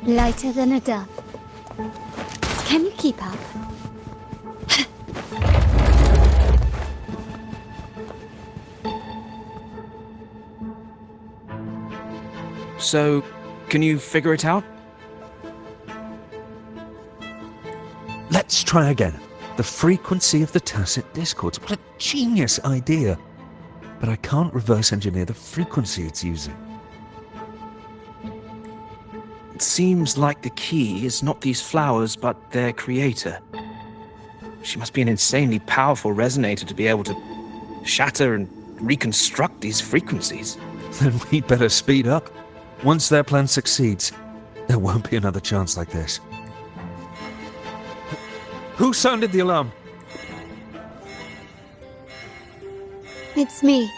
Lighter than a dove. Can you keep up? So, can you figure it out? Let's try again. The frequency of the tacit discords. What a genius idea. But I can't reverse engineer the frequency it's using. It seems like the key is not these flowers, but their creator. She must be an insanely powerful resonator to be able to shatter and reconstruct these frequencies. Then we'd better speed up. Once their plan succeeds, there won't be another chance like this. Who sounded the alarm? It's me.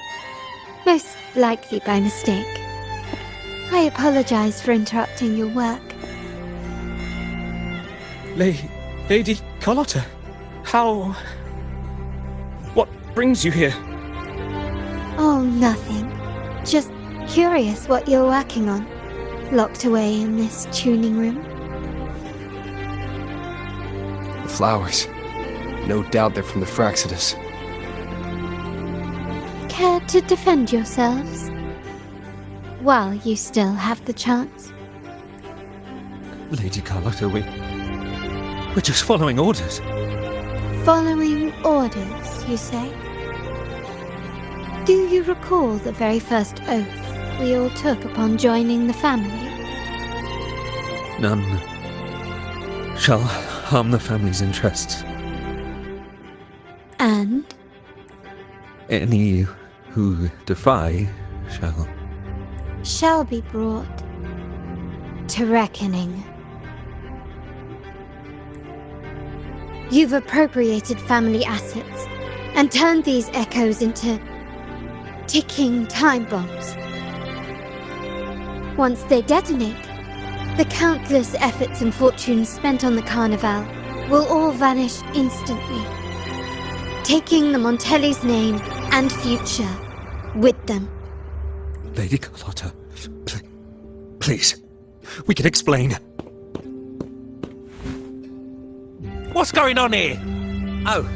Most likely by mistake. I apologize for interrupting your work. Lady Carlotta, how... What brings you here? Oh, nothing. Just curious what you're working on. Locked away in this tuning room. The flowers. No doubt they're from the Fraxidus. Care to defend yourselves? While you still have the chance. Lady Carlotta, we're just following orders. Following orders, you say? Do you recall the very first oath we all took upon joining the family? None shall harm the family's interests. And? Any who defy shall be brought to reckoning. You've appropriated family assets and turned these echoes into ticking time bombs. Once they detonate, the countless efforts and fortunes spent on the Carnival will all vanish instantly, taking the Montelli's name and future with them. Lady Carlotta, please, we can explain. What's going on here? Oh,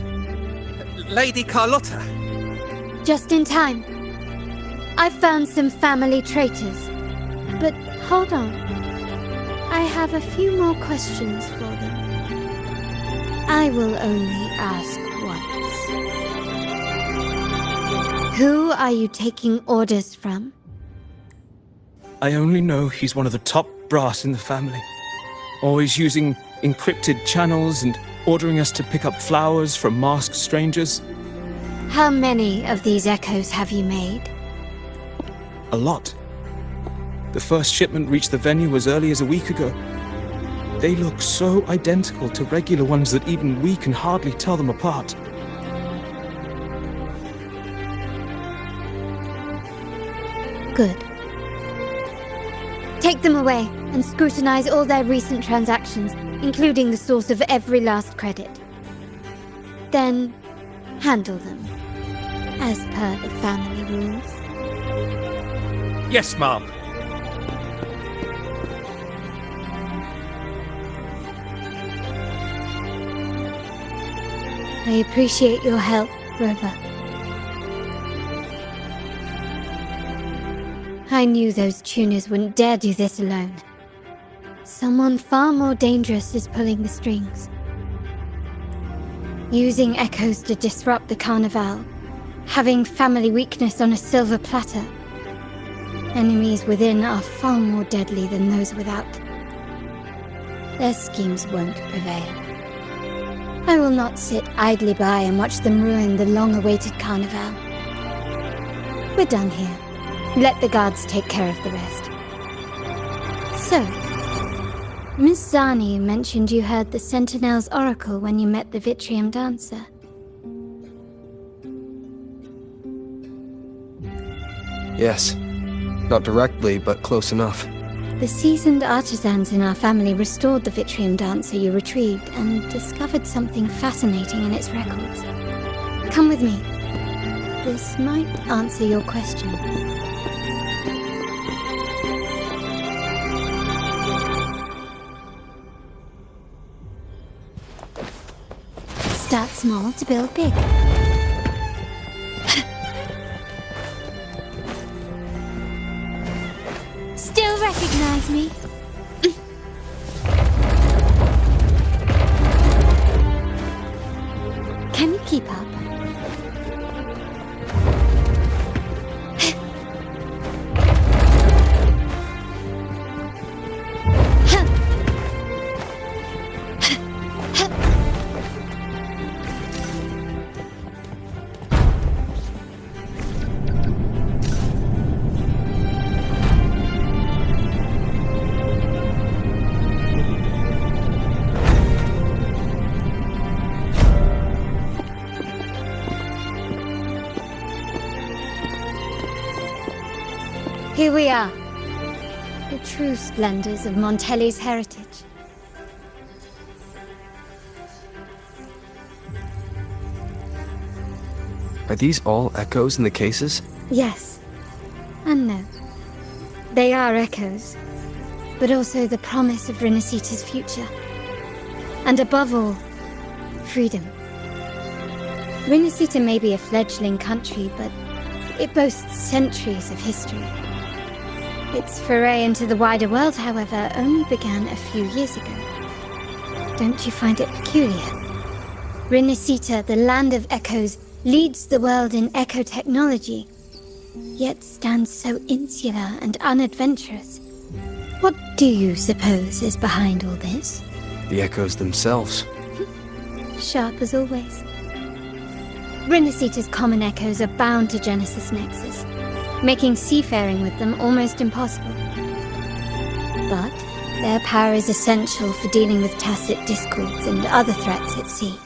Lady Carlotta. Just in time. I've found some family traitors. But hold on. I have a few more questions for them. I will only ask once. Who are you taking orders from? I only know he's one of the top brass in the family. Always using encrypted channels and ordering us to pick up flowers from masked strangers. How many of these echoes have you made? A lot. The first shipment reached the venue as early as a week ago. They look so identical to regular ones that even we can hardly tell them apart. Good. Take them away and scrutinize all their recent transactions, including the source of every last credit. Then, handle them, as per the family rules. Yes, Mom. I appreciate your help, Rover. I knew those tuners wouldn't dare do this alone. Someone far more dangerous is pulling the strings. Using echoes to disrupt the Carnival. Having family weakness on a silver platter. Enemies within are far more deadly than those without. Their schemes won't prevail. I will not sit idly by and watch them ruin the long-awaited Carnival. We're done here. Let the guards take care of the rest. So, Miss Zani mentioned you heard the Sentinel's oracle when you met the Vitrium dancer. Yes. Not directly, but close enough. The seasoned artisans in our family restored the Vitrium dancer you retrieved and discovered something fascinating in its records. Come with me. This might answer your question. Start small to build big. Still recognize me? Can you keep up? Here we are. The true splendors of Montelli's heritage. Are these all echoes in the cases? Yes. And no. They are echoes, but also the promise of Renacita's future. And above all, freedom. Renacita may be a fledgling country, but it boasts centuries of history. Its foray into the wider world, however, only began a few years ago. Don't you find it peculiar? Renacita, the land of echoes, leads the world in echo technology, yet stands so insular and unadventurous. What do you suppose is behind all this? The echoes themselves. Sharp as always. Renacita's common echoes are bound to Genesis Nexus, making seafaring with them almost impossible. But their power is essential for dealing with tacit discords and other threats at sea.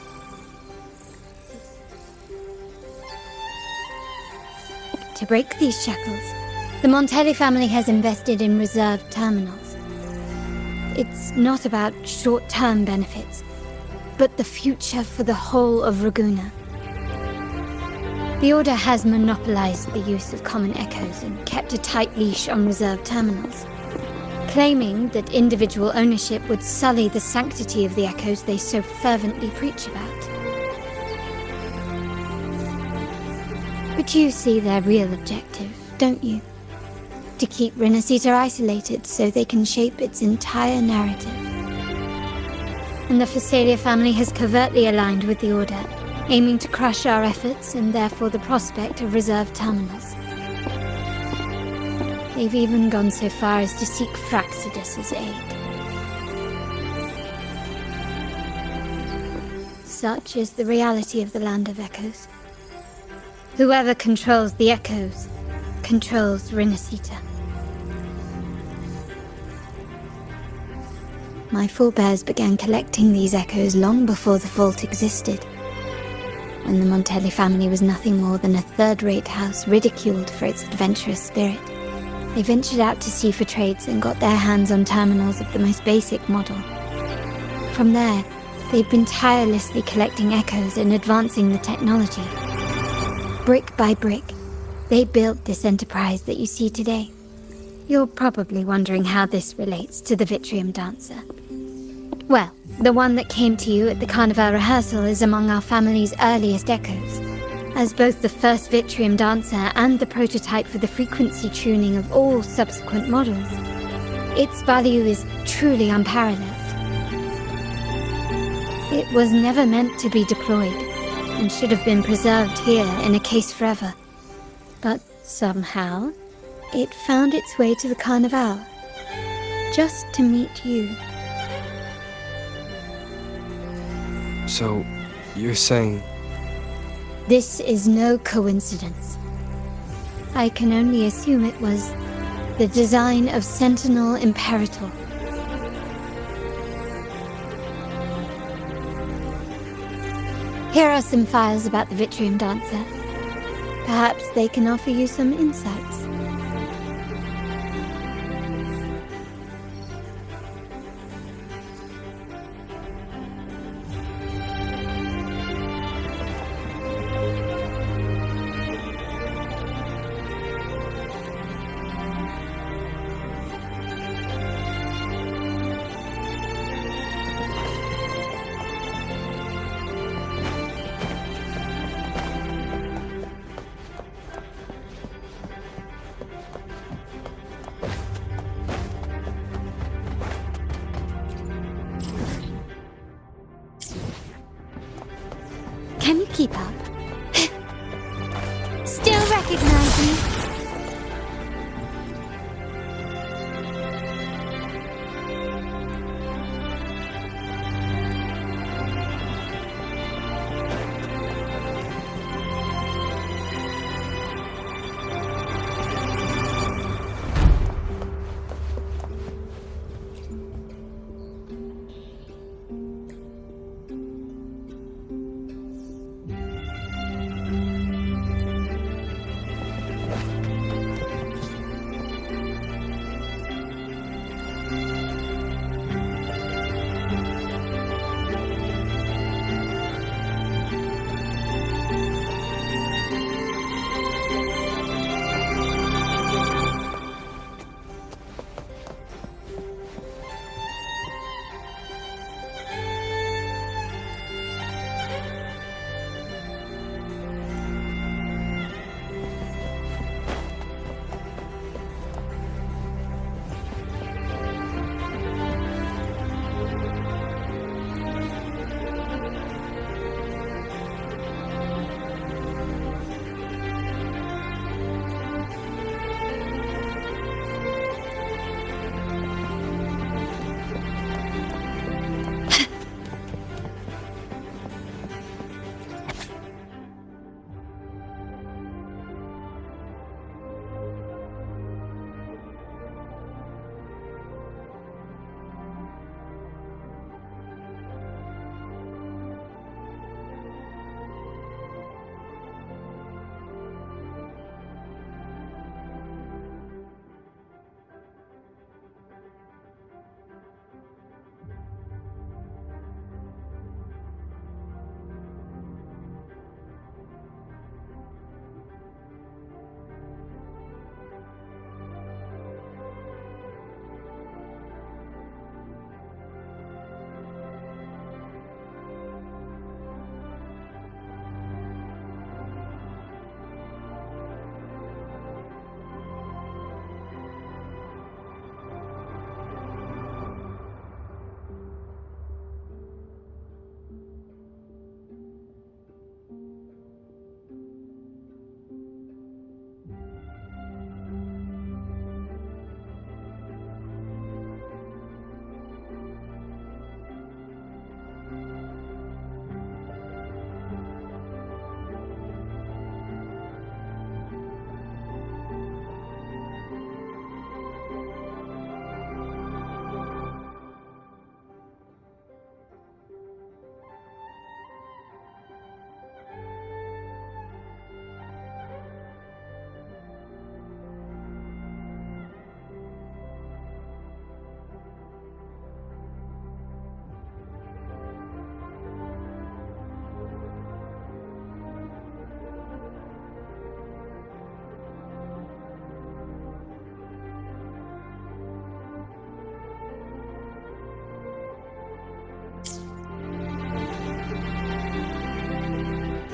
To break these shackles, the Montelli family has invested in reserved terminals. It's not about short-term benefits, but the future for the whole of Raguna. The Order has monopolized the use of common echoes and kept a tight leash on reserved terminals, claiming that individual ownership would sully the sanctity of the echoes they so fervently preach about. But you see their real objective, don't you? To keep Renacita isolated so they can shape its entire narrative. And the Phasalia family has covertly aligned with the Order, aiming to crush our efforts and therefore the prospect of reserved terminals. They've even gone so far as to seek Fraxidus's aid. Such is the reality of the Land of Echoes. Whoever controls the Echoes controls Renacita. My forebears began collecting these echoes long before the vault existed, when the Montelli family was nothing more than a third-rate house ridiculed for its adventurous spirit. They ventured out to sea for trades and got their hands on terminals of the most basic model. From there, they've been tirelessly collecting echoes and advancing the technology. Brick by brick, they built this enterprise that you see today. You're probably wondering how this relates to the Vitrium Dancer. Well, the one that came to you at the Carnival rehearsal is among our family's earliest echoes. As both the first Vitrium Dancer and the prototype for the frequency tuning of all subsequent models, its value is truly unparalleled. It was never meant to be deployed, and should have been preserved here in a case forever. But somehow, it found its way to the Carnival, just to meet you. So, you're saying... This is no coincidence. I can only assume it was the design of Sentinel Imperator. Here are some files about the Vitrium Dancer. Perhaps they can offer you some insights. Can you keep up? Still recognize me?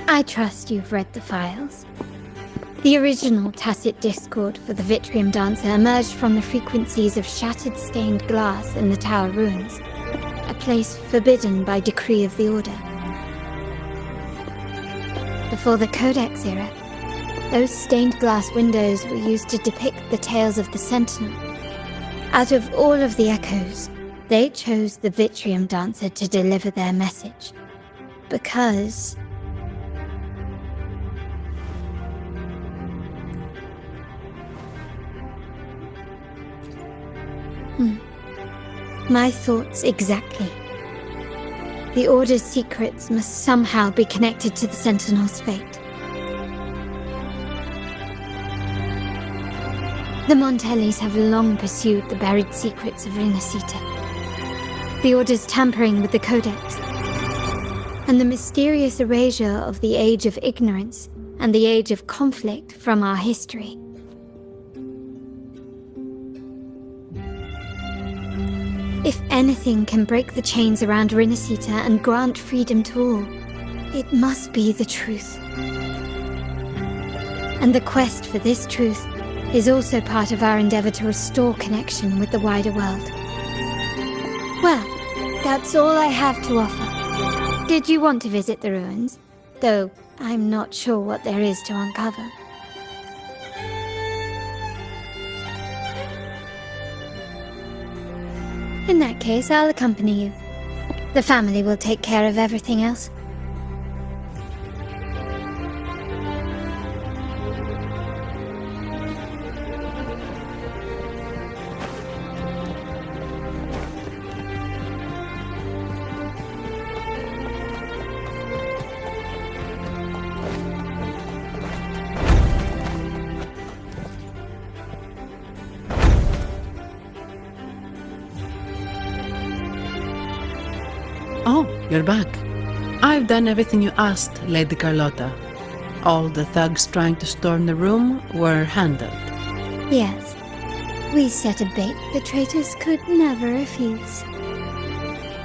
I trust you've read the files. The original tacit discord for the Vitrium Dancer emerged from the frequencies of shattered stained glass in the tower ruins, a place forbidden by decree of the Order. Before the Codex era, those stained glass windows were used to depict the tales of the Sentinel. Out of all of the echoes, they chose the Vitrium Dancer to deliver their message. Because... My thoughts exactly. The Order's secrets must somehow be connected to the Sentinel's fate. The Montellis have long pursued the buried secrets of Rinascita. The Order's tampering with the Codex, and the mysterious erasure of the Age of Ignorance and the Age of Conflict from our history. If anything can break the chains around Rinascita and grant freedom to all, it must be the truth. And the quest for this truth is also part of our endeavor to restore connection with the wider world. Well, that's all I have to offer. Did you want to visit the ruins? though I'm not sure what there is to uncover. In that case, I'll accompany you. The family will take care of everything else. Oh, you're back. I've done everything you asked, Lady Carlotta. All the thugs trying to storm the room were handled. Yes. We set a bait the traitors could never refuse.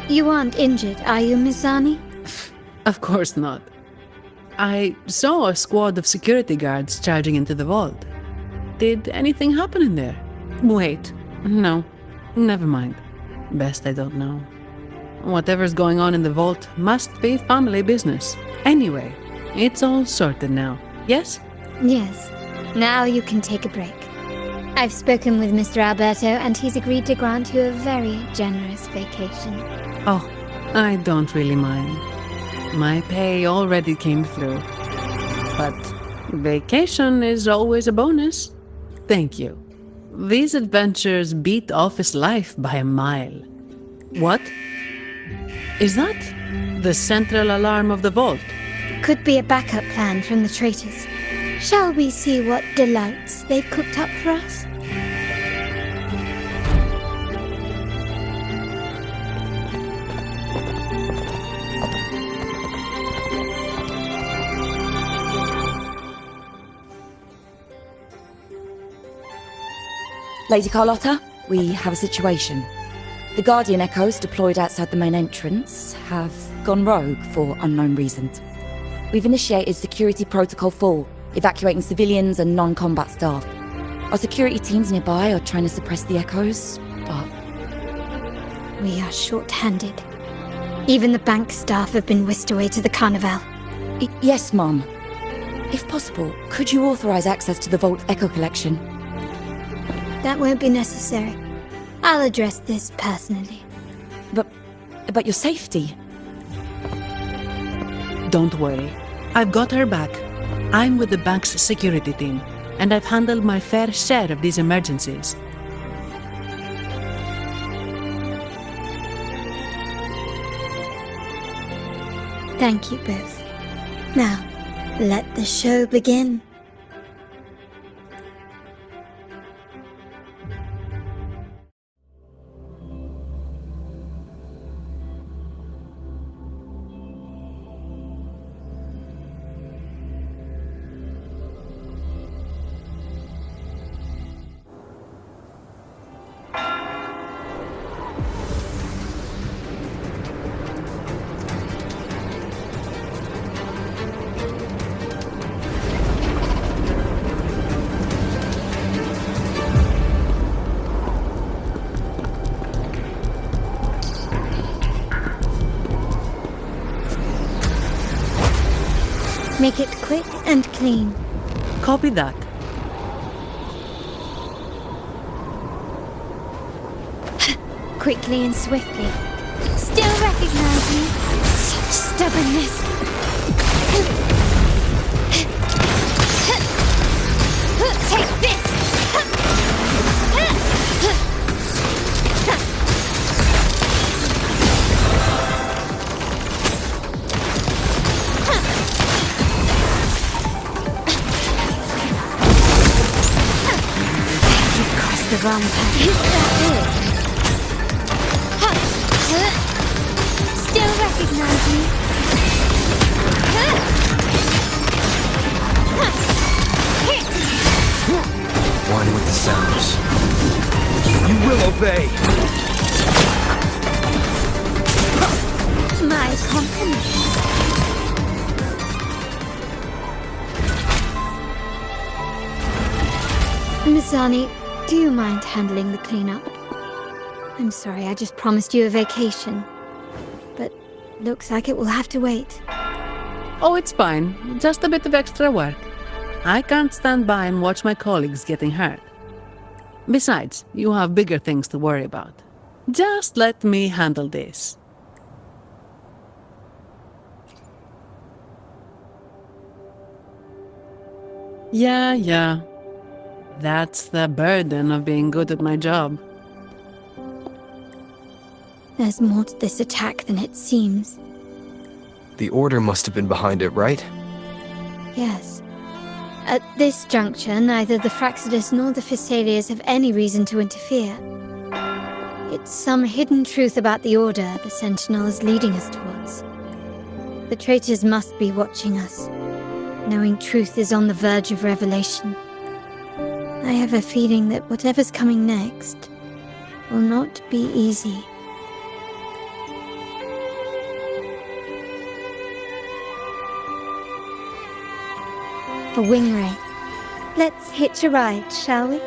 You aren't injured, are you, Mizani? Of course not. I saw a squad of security guards charging into the vault. Did anything happen in there? Wait, no. Never mind. Best I don't know. Whatever's going on in the vault must be family business. Anyway, it's all sorted now, yes? Yes. Now you can take a break. I've spoken with Mr. Alberto, and he's agreed to grant you a very generous vacation. Oh, I don't really mind. My pay already came through. But vacation is always a bonus. Thank you. These adventures beat office life by a mile. What? Is that the central alarm of the vault? Could be a backup plan from the traitors. Shall we see what delights they've cooked up for us? Lady Carlotta, we have a situation. The Guardian Echoes deployed outside the main entrance have gone rogue for unknown reasons. We've initiated Security Protocol 4, evacuating civilians and non-combat staff. Our security teams nearby are trying to suppress the Echoes, but... We are short-handed. Even the bank staff have been whisked away to the Carnival. Yes, Mum. If possible, could you authorize access to the Vault's Echo collection? That won't be necessary. I'll address this personally. But your safety? Don't worry. I've got her back. I'm with the bank's security team, and I've handled my fair share of these emergencies. Thank you both. Now, let the show begin. Make it quick and clean. Copy that. Quickly and swiftly. Still recognize me? Such stubbornness. Take this! The wrong path. Is that it? Still recognize me? One with the sounds. You will obey! My compliments. Mizani, do you mind handling the cleanup? I'm sorry, I just promised you a vacation. But looks like it will have to wait. Oh, it's fine. Just a bit of extra work. I can't stand by and watch my colleagues getting hurt. Besides, you have bigger things to worry about. Just let me handle this. Yeah. That's the burden of being good at my job. There's more to this attack than it seems. The Order must have been behind it, right? Yes. At this juncture, neither the Fraxidus nor the Physaelias have any reason to interfere. It's some hidden truth about the Order the Sentinel is leading us towards. The traitors must be watching us, knowing truth is on the verge of revelation. I have a feeling that whatever's coming next will not be easy. For Wingray, let's hitch a ride, shall we?